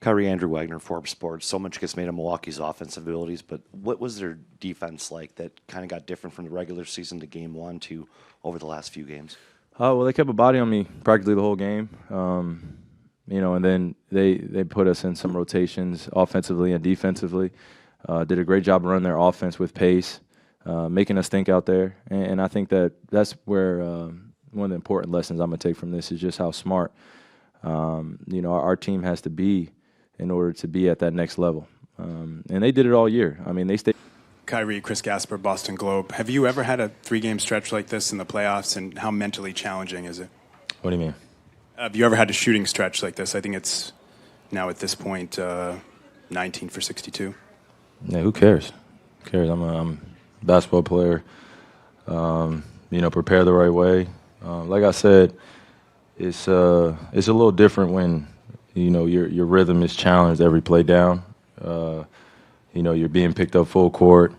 KYRIE, Andrew Wagner, Forbes Sports. So much gets made of Milwaukee's offensive abilities, but what was their defense like that kind of got different from the regular season to game one to over the last few games? Well, they kept a body on me practically the whole game. And then they put us in some rotations offensively and defensively. Did a great job running their offense with pace, making us think out there. And I think that's where one of the important lessons I'm going to take from this is just how smart, our team has to be in order to be at that next level. And they did it all year. I mean, they stayed. KYRIE, Chris Gasper, Boston Globe. Have you ever had a 3-game stretch like this in the playoffs, and how mentally challenging is it? What do you mean? Have you ever had a shooting stretch like this? I think it's now at this point 19 for 62. Yeah, who cares? Who cares? I'm a basketball player. Prepare the right way. Like I said, it's a little different when your rhythm is challenged every play down. You're being picked up full court.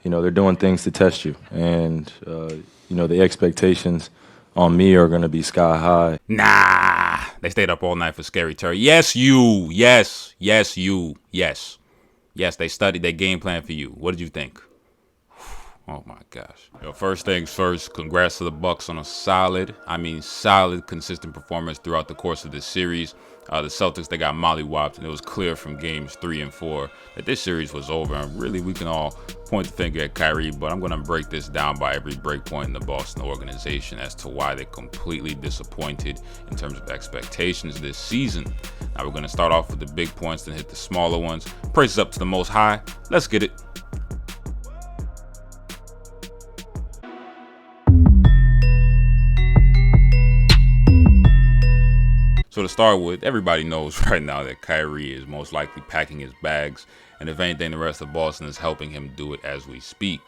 They're doing things to test you, and the expectations on me are going to be sky high. Nah, they stayed up all night for Scary Terry. Yes, you. Yes, you. Yes, they studied their game plan for you. What did you think? Oh my gosh. First things first, congrats to the Bucks on a solid, consistent performance throughout the course of this series. The Celtics, they got mollywopped, and it was clear from games 3 and 4 that this series was over. And really, we can all point the finger at KYRIE, but I'm going to break this down by every break point in the Boston organization as to why they completely disappointed in terms of expectations this season. Now, we're going to start off with the big points, then hit the smaller ones. Praises up to the most high. Let's get it. So to start with, everybody knows right now that KYRIE is most likely packing his bags, and if anything, the rest of Boston is helping him do it as we speak.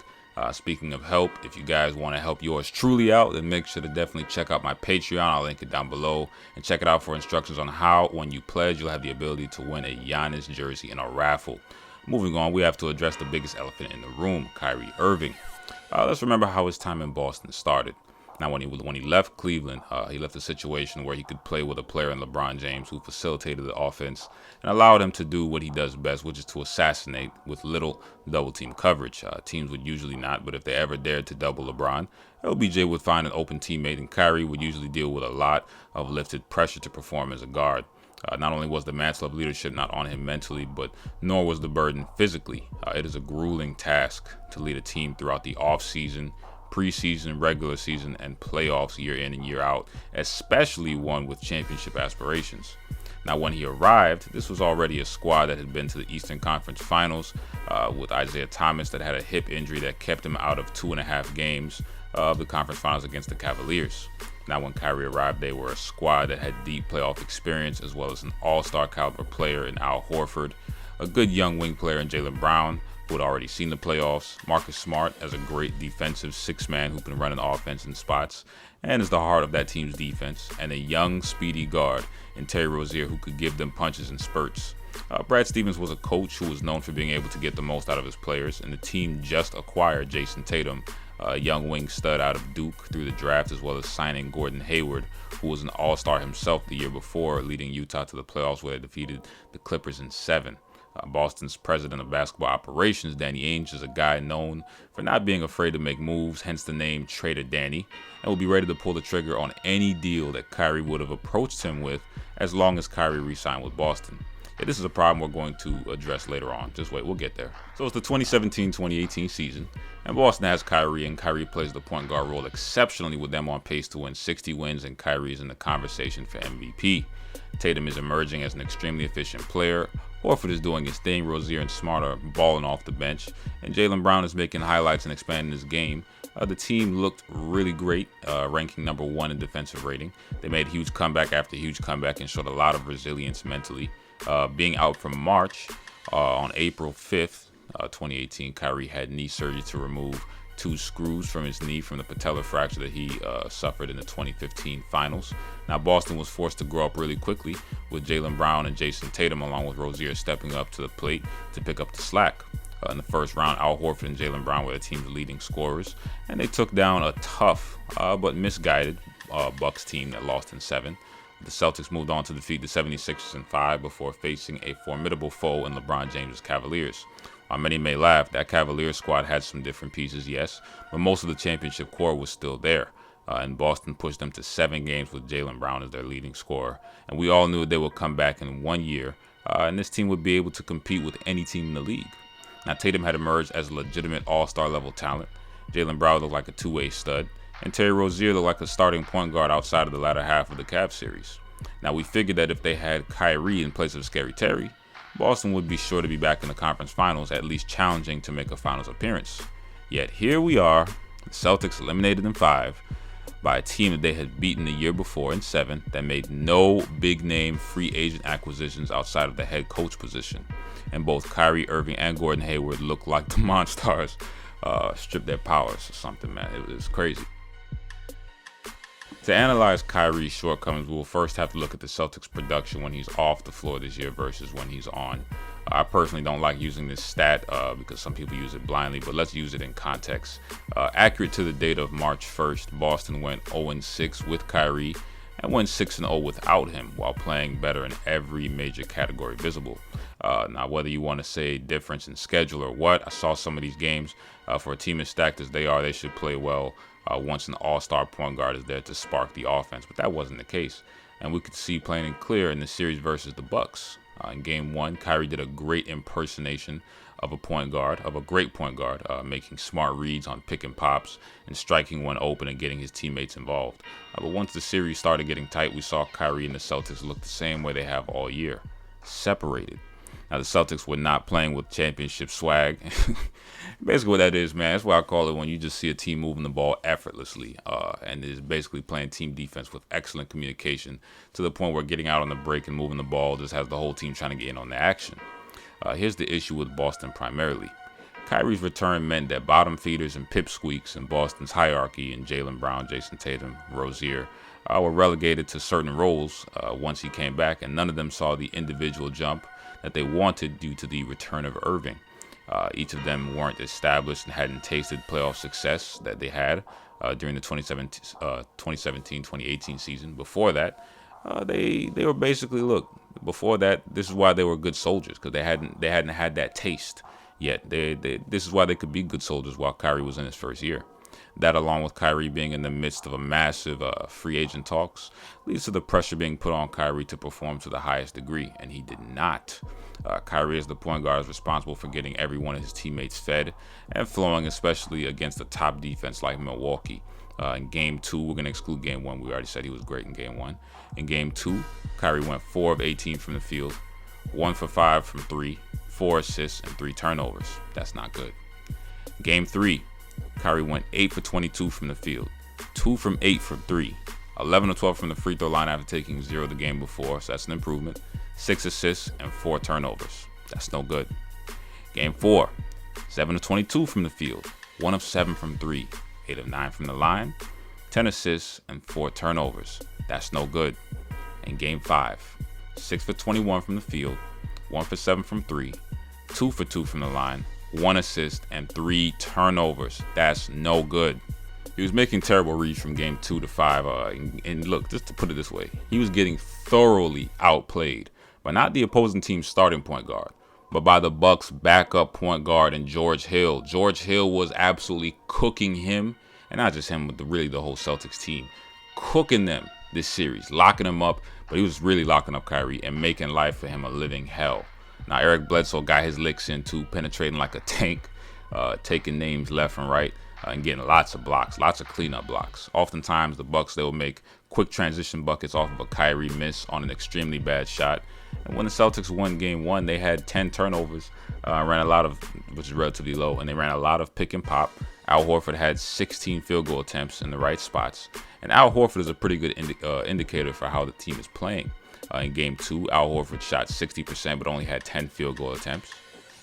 Speaking of help, if you guys want to help yours truly out, then make sure to definitely check out my Patreon. I'll link it down below, and check it out for instructions on how, when you pledge, you'll have the ability to win a Giannis jersey in a raffle. Moving on, we have to address the biggest elephant in the room, Kyrie Irving. Let's remember how his time in Boston started. Now, when he left Cleveland, he left a situation where he could play with a player in LeBron James who facilitated the offense and allowed him to do what he does best, which is to assassinate with little double-team coverage. Teams would usually not, but if they ever dared to double LeBron, LBJ would find an open teammate, and Kyrie would usually deal with a lot of lifted pressure to perform as a guard. Not only was the mantle of leadership not on him mentally, but nor was the burden physically. It is a grueling task to lead a team throughout the offseason, preseason, regular season, and playoffs year in and year out, especially one with championship aspirations. Now, when he arrived, this was already a squad that had been to the Eastern Conference Finals with Isaiah Thomas that had a hip injury that kept him out of 2.5 games of the conference finals against the Cavaliers. Now, when Kyrie arrived, they were a squad that had deep playoff experience, as well as an all-star caliber player in Al Horford, a good young wing player in Jaylen Brown, who had already seen the playoffs, Marcus Smart as a great defensive six-man who can run an offense in spots and is the heart of that team's defense, and a young, speedy guard in Terry Rozier who could give them punches in spurts. Brad Stevens was a coach who was known for being able to get the most out of his players, and the team just acquired Jason Tatum, a young wing stud out of Duke, through the draft, as well as signing Gordon Hayward, who was an all-star himself the year before, leading Utah to the playoffs where they defeated the Clippers in 7. Boston's president of basketball operations, Danny Ainge, is a guy known for not being afraid to make moves, hence the name Trader Danny, and will be ready to pull the trigger on any deal that Kyrie would have approached him with, as long as Kyrie re-signed with Boston. Yeah, this is a problem we're going to address later on. Just wait, we'll get there. So it's the 2017-2018 season, and Boston has Kyrie, and Kyrie plays the point guard role exceptionally, with them on pace to win 60 wins, and Kyrie is in the conversation for MVP. Tatum is emerging as an extremely efficient player. Horford is doing his thing. Rozier and Smart are balling off the bench, and Jaylen Brown is making highlights and expanding his game. The team looked really great, ranking number 1 in defensive rating. They made huge comeback after huge comeback and showed a lot of resilience mentally. Being out from March, on April 5th, 2018, Kyrie had knee surgery to remove 2 screws from his knee from the patellar fracture that he suffered in the 2015 finals. Now, Boston was forced to grow up really quickly, with Jaylen Brown and Jason Tatum, along with Rozier, stepping up to the plate to pick up the slack. In the first round, Al Horford and Jaylen Brown were the team's leading scorers, and they took down a tough but misguided Bucks team that lost in 7. The Celtics moved on to defeat the 76ers in 5 before facing a formidable foe in LeBron James' Cavaliers. While many may laugh, that Cavaliers squad had some different pieces, yes, but most of the championship core was still there. And Boston pushed them to 7 games with Jaylen Brown as their leading scorer. And we all knew they would come back in 1 year, and this team would be able to compete with any team in the league. Now, Tatum had emerged as a legitimate all-star level talent. Jaylen Brown looked like a two-way stud, and Terry Rozier looked like a starting point guard outside of the latter half of the Cavs series. Now, we figured that if they had KYRIE in place of Scary Terry, Boston would be sure to be back in the conference finals, at least challenging to make a finals appearance. Yet here we are, the Celtics eliminated in 5 by a team that they had beaten the year before in 7 that made no big-name free agent acquisitions outside of the head coach position. And both Kyrie Irving and Gordon Hayward looked like the Monstars stripped their powers or something, man. It was crazy. To analyze Kyrie's shortcomings, we'll first have to look at the Celtics' production when he's off the floor this year versus when he's on. I personally don't like using this stat because some people use it blindly, but let's use it in context. Accurate to the date of March 1st, Boston went 0-6 with Kyrie and went 6-0 without him while playing better in every major category visible. Now, whether you want to say difference in schedule or what, I saw some of these games. For a team as stacked as they are, they should play well once an all-star point guard is there to spark the offense, but that wasn't the case. And we could see plain and clear in the series versus the Bucks. In Game 1, Kyrie did a great impersonation of a great point guard, making smart reads on pick and pops and striking one open and getting his teammates involved. But once the series started getting tight, we saw Kyrie and the Celtics look the same way they have all year, separated. Now, the Celtics were not playing with championship swag. Basically what that is, man, that's what I call it when you just see a team moving the ball effortlessly and is basically playing team defense with excellent communication to the point where getting out on the break and moving the ball just has the whole team trying to get in on the action. Here's the issue with Boston primarily. Kyrie's return meant that bottom feeders and pipsqueaks in Boston's hierarchy in Jaylen Brown, Jason Tatum, Rozier were relegated to certain roles once he came back, and none of them saw the individual jump that they wanted due to the return of Irving. Each of them weren't established and hadn't tasted playoff success that they had during the 2017-2018 season. Before that, they were basically, before that, this is why they were good soldiers, because they hadn't had that taste yet. This is why they could be good soldiers while Kyrie was in his first year. That, along with Kyrie being in the midst of a massive free agent talks, leads to the pressure being put on Kyrie to perform to the highest degree, and he did not. Kyrie, as the point guard, is responsible for getting every one of his teammates fed and flowing, especially against a top defense like Milwaukee. In Game 2, we're going to exclude Game 1. We already said he was great in Game 1. In Game 2, Kyrie went 4 of 18 from the field, 1 for 5 from 3, 4 assists, and 3 turnovers. That's not good. Game 3, Kyrie went 8 for 22 from the field, 2 from 8 from 3, 11 of 12 from the free throw line after taking 0 the game before, so that's an improvement, 6 assists, and 4 turnovers. That's no good. Game 4, 7 of 22 from the field, 1 of 7 from 3, 8 of 9 from the line, 10 assists, and 4 turnovers. That's no good. In Game 5, 6 for 21 from the field, 1 for 7 from 3, 2 for 2 from the line, 1 assist, and 3 turnovers. That's no good. He was making terrible reads from Game 2 to 5. And look, just to put it this way, he was getting thoroughly outplayed by not the opposing team's starting point guard, but by the Bucks' backup point guard and George Hill. George Hill was absolutely cooking him, and not just him, but really the whole Celtics team, cooking them this series, locking him up, but he was really locking up Kyrie and making life for him a living hell. Now, Eric Bledsoe got his licks in too, penetrating like a tank, taking names left and right, and getting lots of blocks, lots of cleanup blocks. Oftentimes, the Bucks, they will make quick transition buckets off of a Kyrie miss on an extremely bad shot. And when the Celtics won Game 1, they had 10 turnovers, ran a lot of, which is relatively low, and they ran a lot of pick and pop. Al Horford had 16 field goal attempts in the right spots. And Al Horford is a pretty good indicator for how the team is playing. In Game 2, Al Horford shot 60% but only had 10 field goal attempts.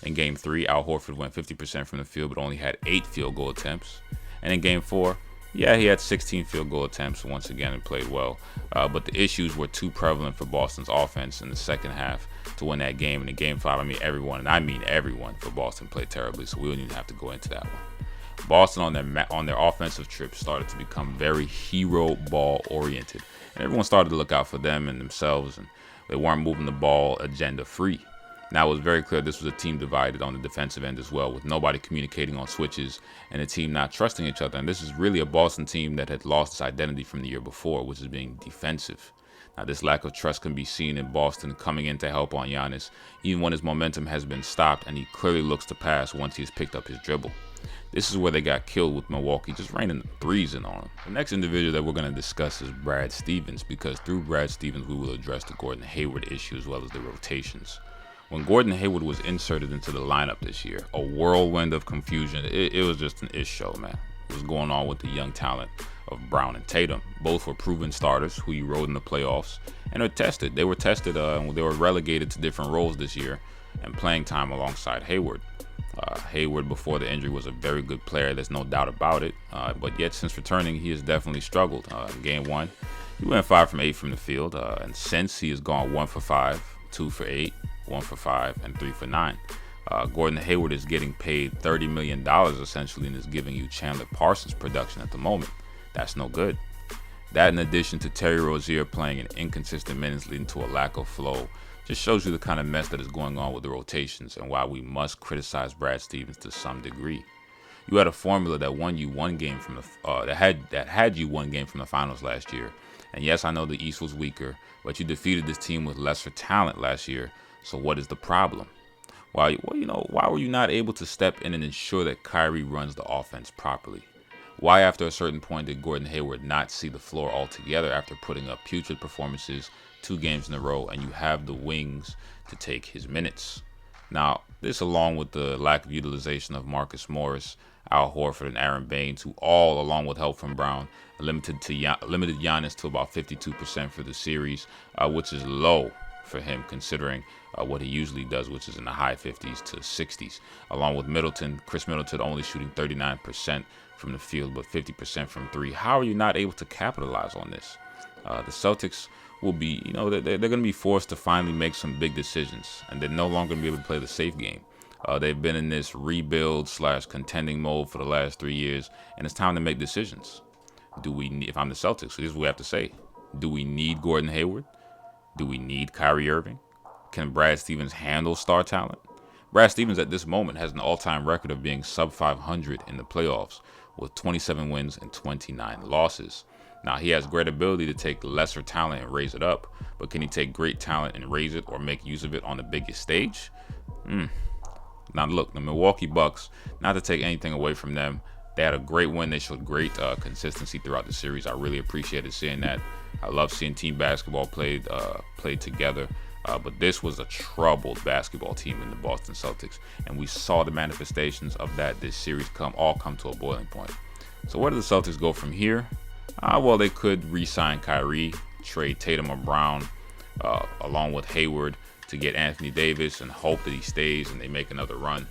In Game 3, Al Horford went 50% from the field but only had 8 field goal attempts. And in Game 4, he had 16 field goal attempts once again and played well. But the issues were too prevalent for Boston's offense in the second half to win that game. And in Game 5, everyone for Boston played terribly, so we don't even have to go into that one. Boston on their offensive trip started to become very hero ball oriented, and everyone started to look out for them and themselves, and they weren't moving the ball agenda free. Now it was very clear this was a team divided on the defensive end as well, with nobody communicating on switches and a team not trusting each other. And this is really a Boston team that had lost its identity from the year before, which is being defensive. Now, this lack of trust can be seen in Boston coming in to help on Giannis, even when his momentum has been stopped and he clearly looks to pass once he has picked up his dribble. This is where they got killed with Milwaukee, just raining the threes in on him. The next individual that we're going to discuss is Brad Stevens, because through Brad Stevens, we will address the Gordon Hayward issue as well as the rotations. When Gordon Hayward was inserted into the lineup this year, a whirlwind of confusion. It was just an ish show, man. What was going on with the young talent of Brown and Tatum? Both were proven starters who you rode in the playoffs and are tested. They were tested. They were relegated to different roles this year and playing time alongside Hayward. Hayward, before the injury, was a very good player. There's no doubt about it. But yet, since returning, he has definitely struggled. In Game 1, he went 5 from 8 from the field. And since, he has gone 1 for 5, 2 for 8, 1 for 5, and 3 for 9. Gordon Hayward is getting paid $30 million essentially and is giving you Chandler Parsons production at the moment. That's no good. That, in addition to Terry Rozier playing in inconsistent minutes leading to a lack of flow, just shows you the kind of mess that is going on with the rotations and why we must criticize Brad Stevens to some degree. You had a formula that won you one game from the that had you one game from the finals last year. And yes, I know the East was weaker, but you defeated this team with lesser talent last year. So what is the problem? Why were you not able to step in and ensure that KYRIE runs the offense properly? Why, after a certain point, did Gordon Hayward not see the floor altogether after putting up putrid performances 2 games in a row, and you have the wings to take his minutes? Now, this, along with the lack of utilization of Marcus Morris, Al Horford, and Aaron Baines, who all, along with help from Brown, limited Giannis to about 52% for the series, which is low for him considering what he usually does, which is in the high 50s to 60s. Along with Chris Middleton only shooting 39% from the field, but 50% from 3. How are you not able to capitalize on this? The Celtics will be, they're going to be forced to finally make some big decisions, and they're no longer going to be able to play the safe game. They've been in this rebuild/contending mode for the last 3 years, and it's time to make decisions. If I'm the Celtics, this is what we have to say. Do we need Gordon Hayward? Do we need Kyrie Irving? Can Brad Stevens handle star talent? Brad Stevens at this moment has an all-time record of being sub 500 in the playoffs with 27 wins and 29 losses. Now, he has great ability to take lesser talent and raise it up, but can he take great talent and raise it or make use of it on the biggest stage? Now, look, the Milwaukee Bucks, not to take anything away from them, they had a great win. They showed great consistency throughout the series. I really appreciated seeing that. I love seeing team basketball played together. But this was a troubled basketball team in the Boston Celtics, and we saw the manifestations of that this series come to a boiling point. So where do the Celtics go from here? Well, they could re-sign KYRIE, trade Tatum or Brown, along with Hayward to get Anthony Davis and hope that he stays and they make another run.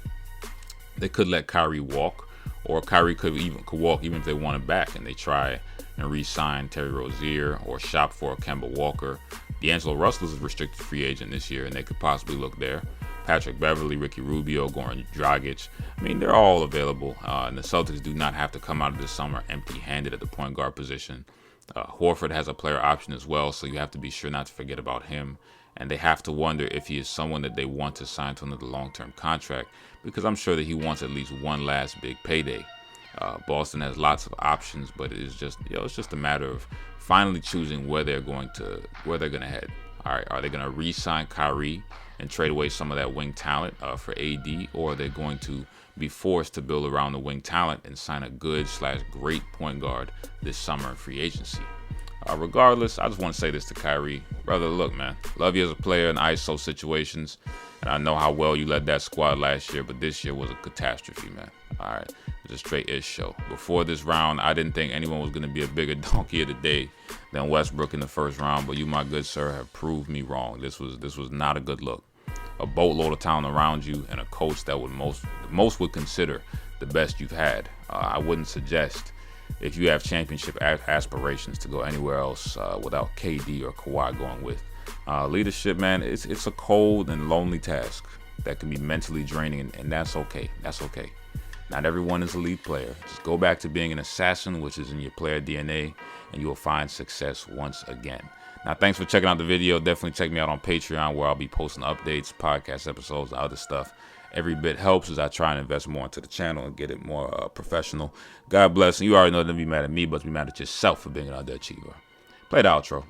They could let KYRIE walk, or KYRIE could walk even if they want him back and they try and re-sign Terry Rozier or shop for Kemba Walker. D'Angelo Russell is a restricted free agent this year, and they could possibly look there. Patrick Beverley, Ricky Rubio, Goran Dragic. I mean, they're all available, and the Celtics do not have to come out of this summer empty-handed at the point guard position. Horford has a player option as well, so you have to be sure not to forget about him. And they have to wonder if he is someone that they want to sign to another long-term contract, because I'm sure that he wants at least one last big payday. Boston has lots of options, but it's just a matter of finally choosing where they're going to head. All right, are they going to re-sign KYRIE and trade away some of that wing talent for AD, or are they going to be forced to build around the wing talent and sign a good/great point guard this summer in free agency? Regardless, I just want to say this to KYRIE. Brother, look, man, love you as a player in ISO situations, and I know how well you led that squad last year, but this year was a catastrophe, man. All right, it was a straight ish show. Before this round, I didn't think anyone was going to be a bigger donkey of the day than Westbrook in the first round, but you, my good sir, have proved me wrong. This was not a good look. A boatload of talent around you and a coach that would most would consider the best you've had. I wouldn't suggest, if you have championship aspirations, to go anywhere else without KD or Kawhi going with. Leadership, man, it's a cold and lonely task that can be mentally draining, and that's okay. That's okay. Not everyone is a lead player. Just go back to being an assassin, which is in your player DNA, and you will find success once again. Now, thanks for checking out the video. Definitely check me out on Patreon, where I'll be posting updates, podcast episodes, and other stuff. Every bit helps as I try and invest more into the channel and get it more professional. God bless. And you already know, don't be mad at me, but be mad at yourself for being an underachiever. Play the outro.